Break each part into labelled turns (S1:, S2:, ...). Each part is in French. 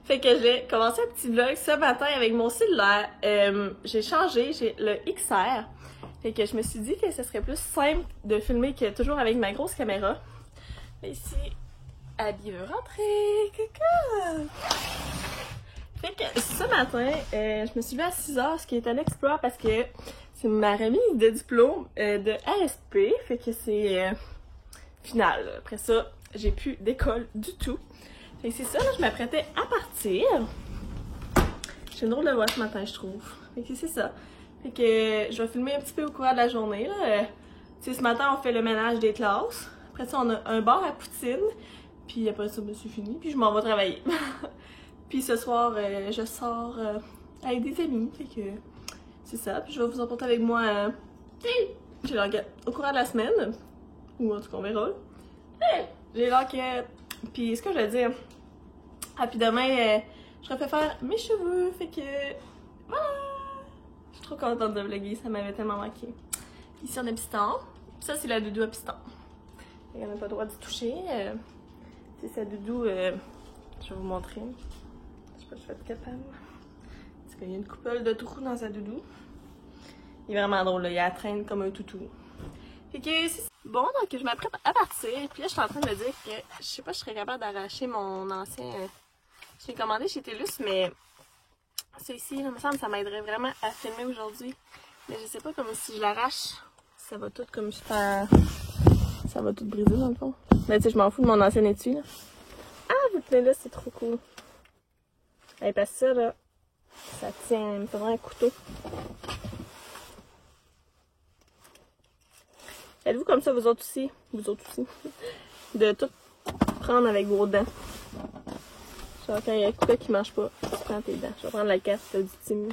S1: Fait que j'ai commencé un petit vlog ce matin avec mon cellulaire. J'ai changé, j'ai le XR. Fait que je me suis dit que ce serait plus simple de filmer que toujours avec ma grosse caméra. Et ici, Abby veut rentrer. Coucou! Fait que ce matin, je me suis levée à 6h, ce qui est un exploit parce que c'est ma remise de diplôme de ASP. Fait que c'est final. Après ça, j'ai plus d'école du tout. Fait que c'est ça, là, je m'apprêtais à partir. J'ai une drôle de voix ce matin, je trouve. Fait que c'est ça. Fait que je vais filmer un petit peu au cours de la journée, là. Tu sais, ce matin, on fait le ménage des classes. Après ça, on a un bar à poutine. Puis après ça, c'est fini. Puis je m'en vais travailler. Puis ce soir, je sors avec des amis. Fait que c'est ça. Puis je vais vous emporter avec moi au cours de la semaine. Ou en tout cas, on verra. J'ai l'air que... Puis ce que je veux dire... Ah, puis demain, je refais faire mes cheveux. Fait que... Voilà! Je suis trop contente de vlogger. Ça m'avait tellement manqué. Ici, on a piston. Ça, c'est la doudou à piston. On n'a pas le droit d'y toucher. C'est sa doudou... je vais vous montrer. Je sais pas si je vais être capable. Parce qu'il y a une coupole de trous dans sa doudou. Il est vraiment drôle, là. Il la traîne comme un toutou. Fait que c'est bon, donc je m'apprête à partir. Puis là, je suis en train de me dire que je sais pas si je serais capable d'arracher mon ancien. Je l'ai commandé chez TELUS, mais celui-ci, il me semble que ça m'aiderait vraiment à filmer aujourd'hui. Mais je sais pas comme si je l'arrache, ça va tout comme faire. Ça va tout briser dans le fond. Mais tu sais, je m'en fous de mon ancien étui là. Ah, vous tenez là, c'est trop cool. Et parce que ça là, ça tient, il me faudrait un couteau. Êtes-vous comme ça, vous autres aussi? Vous autres aussi. De tout prendre avec vos dents. Genre quand il y a un couteau qui marche pas, tu prends tes dents. Je vais prendre la carte du Timu.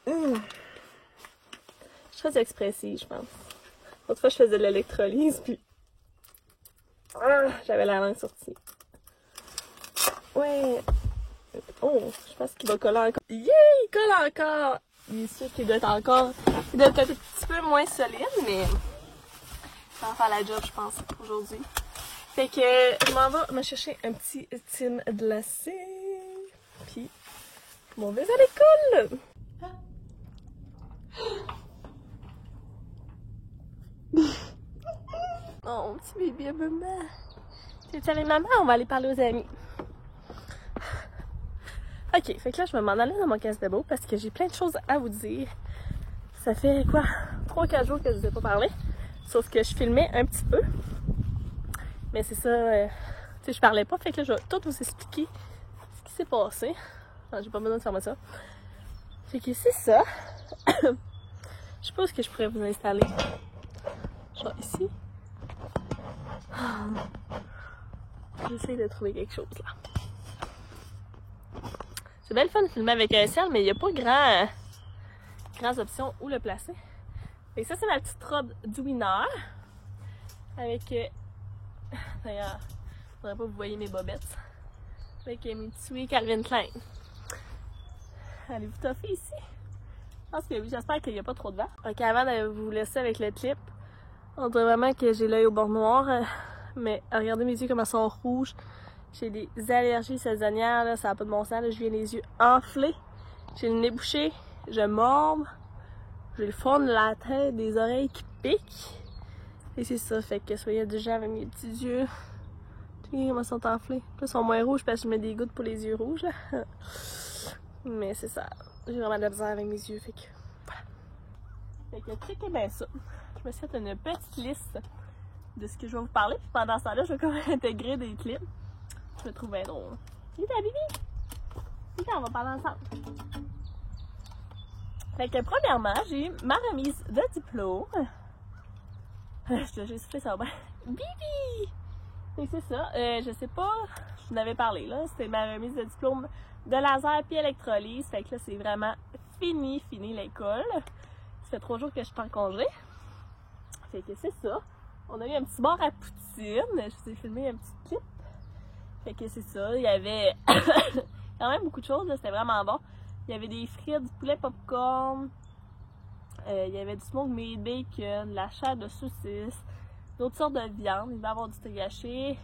S1: Je suis très expressive, je pense. L'autre fois, je faisais de l'électrolyse, puis... j'avais la langue sortie. Ouais. Oh, je pense qu'il va coller encore. Yeah, il colle encore! Il est sûr qu'il doit être encore... Il doit être un petit peu moins solide, mais... Ça va faire la job, je pense, aujourd'hui. Fait que je m'en vais me chercher un petit Tim glacé. Puis, mon bébé à l'école! Oh, mon petit bébé à maman. Tu avec maman, on va aller parler aux amis. Ok, fait que là, je vais m'en aller dans mon casse de beau parce que j'ai plein de choses à vous dire. Ça fait quoi? 3-4 jours que je vous ai pas parlé. Sauf que je filmais un petit peu. Mais c'est ça, tu sais, je parlais pas. Fait que là, je vais tout vous expliquer ce qui s'est passé. Non, j'ai pas besoin de fermer ça. Fait que c'est ça. Je suppose que je pourrais vous installer. Genre ici. J'essaie de trouver quelque chose là. C'est bien le fun de filmer avec un ciel, mais il n'y a pas grandes options où le placer. Et ça, c'est ma petite robe du winner. Avec... D'ailleurs, il faudrait pas que vous voyez mes bobettes. Avec mes petits Calvin Klein. Allez-vous toffer ici? Je pense que oui, j'espère qu'il n'y a pas trop de vent. Ok, avant de vous laisser avec le clip, on dirait vraiment que j'ai l'œil au bord noir. Mais regardez mes yeux comme elles sont rouges. J'ai des allergies saisonnières, là, ça n'a pas de bon sens. Là. Je viens les yeux enflés. J'ai le nez bouché. Je mords. J'ai le fond de la tête, des oreilles qui piquent. Et c'est ça, fait que soyez indulgents avec mes petits yeux. Tu sais comment ils sont enflés. Là, ils sont moins rouges parce que je mets des gouttes pour les yeux rouges. Mais c'est ça. J'ai vraiment de la misère avec mes yeux, fait que voilà. Fait que checkez bien ça. Je me suis fait une petite liste de ce que je vais vous parler. Puis pendant ce temps-là, je vais quand même intégrer des clips. Je me trouve bien drôle. Viens, Bibi! Viens, on va parler ensemble. Fait que premièrement, j'ai eu ma remise de diplôme. J'ai soufflé ça va bien. Bibi! Et c'est ça, je sais pas, je vous en avais parlé là, c'était ma remise de diplôme de laser puis électrolyse. Fait que là, c'est vraiment fini l'école. Ça fait 3 jours que je suis en congé. Fait que c'est ça. On a eu un petit bar à poutine. Je vous ai filmé un petit clip. Fait que c'est ça. Il y avait quand même beaucoup de choses. C'était vraiment bon. Il y avait des frites, du poulet popcorn. Il y avait du smoke meat bacon, de la chair de saucisse, d'autres sortes de viande. Il va y avoir du steak haché.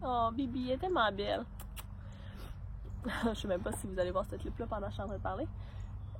S1: Oh, Bibi, elle est tellement belle. Je sais même pas si vous allez voir ce clip-là pendant que je suis en train de parler.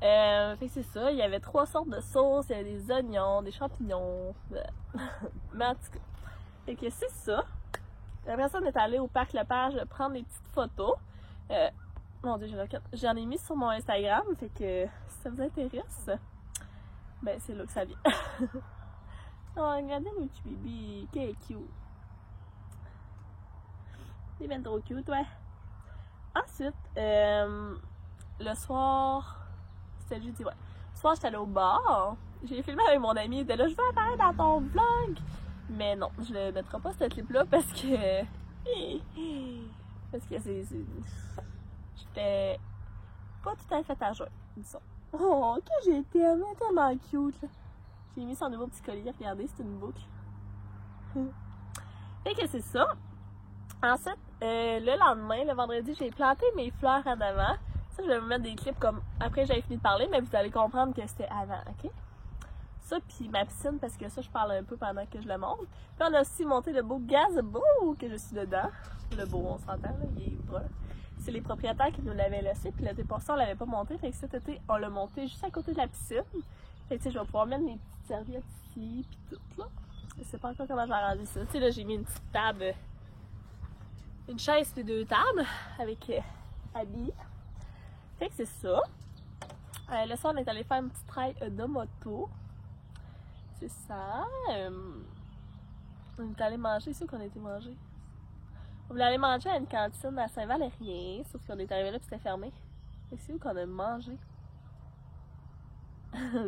S1: Fait que c'est ça, il y avait 3 sortes de sauces, il y avait des oignons, des champignons. Mais en tout cas, fait que c'est ça. Après ça, on est allé au parc Lepage prendre des petites photos. Mon Dieu, j'en ai mis sur mon Instagram, fait que si ça vous intéresse, ben c'est là que ça vient. Oh, regardez mon petit bébé, quel cute. C'est bien trop cute, ouais. Ensuite, le soir, c'était le jeudi, ouais. Le soir, j'étais allée au bar. J'ai filmé avec mon ami, il était là, je veux apparaître dans ton vlog. Mais non, je le mettrai pas ce clip-là parce que. Parce que j'étais pas tout à fait à jour, disons. Oh, que j'ai tellement cute, là. J'ai mis son nouveau petit collier, regardez, c'est une boucle. Fait que c'est ça. Ensuite, le lendemain, le vendredi, j'ai planté mes fleurs en avant. Ça, je vais vous mettre des clips comme après j'ai fini de parler, mais vous allez comprendre que c'était avant, ok? Ça, puis ma piscine, parce que ça, je parle un peu pendant que je le monte. Puis on a aussi monté le beau gazebo que je suis dedans. Le beau, on s'entend, là, il est brun. C'est les propriétaires qui nous l'avaient laissé, puis l'été passé, on l'avait pas monté. Fait que cet été, on l'a monté juste à côté de la piscine. Fait que tu sais, je vais pouvoir mettre mes petites serviettes ici, puis tout, là. Je sais pas encore comment je vais arranger ça. Tu sais, là, j'ai mis une petite table, une chaise et 2 tables avec habits. Fait que c'est ça. Le soir, on est allé faire une petite trail de moto. C'est ça. On est allé manger, c'est où qu'on a été manger? On voulait aller manger à une cantine à Saint-Valérien, sauf qu'on est arrivé là et c'était fermé. Fait que c'est où qu'on a mangé?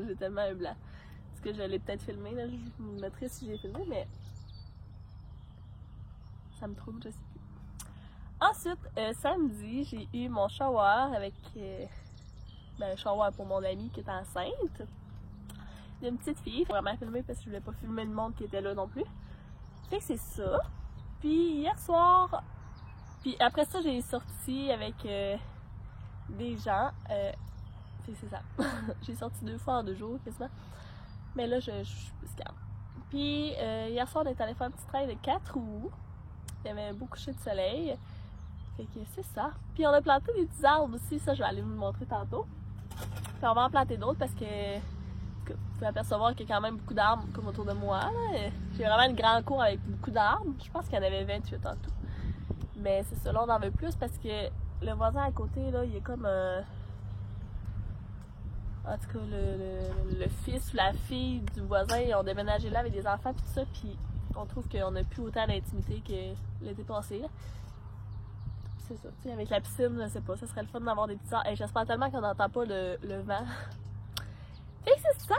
S1: J'ai tellement un blanc. Parce que je l'ai peut-être filmé, là, je vous mettrai si j'ai filmé, mais ça me trouble, je sais plus. Ensuite, samedi, j'ai eu mon shower avec un shower pour mon amie qui est enceinte. Une petite fille, faut vraiment filmer parce que je voulais pas filmer le monde qui était là non plus. Fait que c'est ça. Puis hier soir, puis après ça, j'ai sorti avec des gens. C'est ça. J'ai sorti 2 fois en 2 jours quasiment. Mais là, je suis plus calme. Puis hier soir, on est allé faire un petit trail de 4 roues. Il y avait un beau coucher de soleil. Fait que c'est ça. Puis on a planté des petits arbres aussi. Ça, je vais aller vous le montrer tantôt. Puis on va en planter d'autres parce que vous pouvez apercevoir qu'il y a quand même beaucoup d'arbres comme autour de moi. J'ai vraiment une grande cour avec beaucoup d'arbres. Je pense qu'il y en avait 28 en tout. Mais c'est ça, là on en veut plus parce que le voisin à côté, là, il est comme en tout cas, le fils ou la fille du voisin, ils ont déménagé là avec des enfants et tout ça. Puis on trouve qu'on n'a plus autant d'intimité que l'été passé. Là. C'est ça, tu sais, avec la piscine, je sais pas, ça serait le fun d'avoir des petits arbres. Et j'espère tellement qu'on n'entend pas le vent. Fait que c'est ça!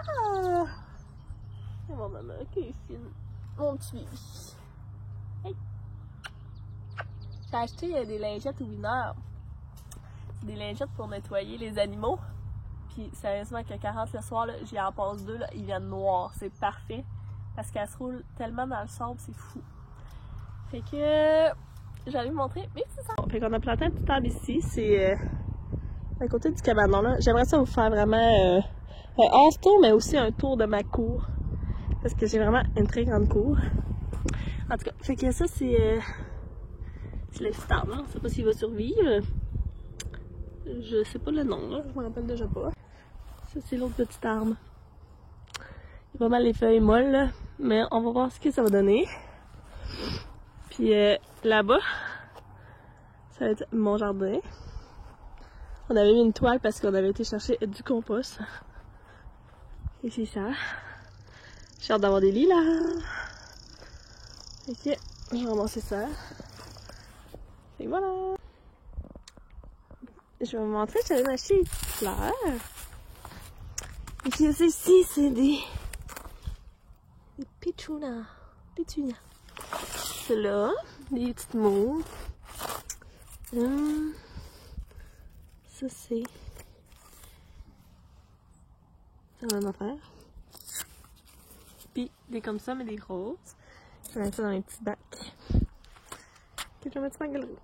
S1: C'est mon maman qui est fine. Mon petit bébé. Hey! J'ai acheté des lingettes Winner. C'est des lingettes pour nettoyer les animaux. Puis sérieusement, que 40 le soir, j'y en passe 2, là, ils viennent noirs. C'est parfait. Parce qu'elles se roulent tellement dans le sable, c'est fou. Fait que j'allais vous montrer mes petits arbres. Fait qu'on a planté un petit arbre ici. C'est à côté du cabanon là. J'aimerais ça vous faire vraiment un hors-tour, mais aussi un tour de ma cour. Parce que j'ai vraiment une très grande cour. En tout cas, fait que ça, c'est le petit arbre, là. Je sais pas s'il va survivre. Je sais pas le nom, là. Je me rappelle déjà pas. Ça, c'est l'autre petit arbre. Il y a pas mal les feuilles molles, là. Mais on va voir ce que ça va donner. Puis là-bas, ça va être mon jardin. On avait mis une toile parce qu'on avait été chercher du compost. Et c'est ça. J'ai hâte d'avoir des lilas. Ok, je vais ramasser ça. Et voilà. Je vais vous montrer, j'allais m'acheter des petites fleurs. Et puis ceci, c'est des pétunia. C'est là, des petites mauves. Ça c'est la même affaire. Puis des comme ça, mais des grosses. Je vais mettre ça dans les petits bacs. Ok, je vais mettre ça dans la galerie.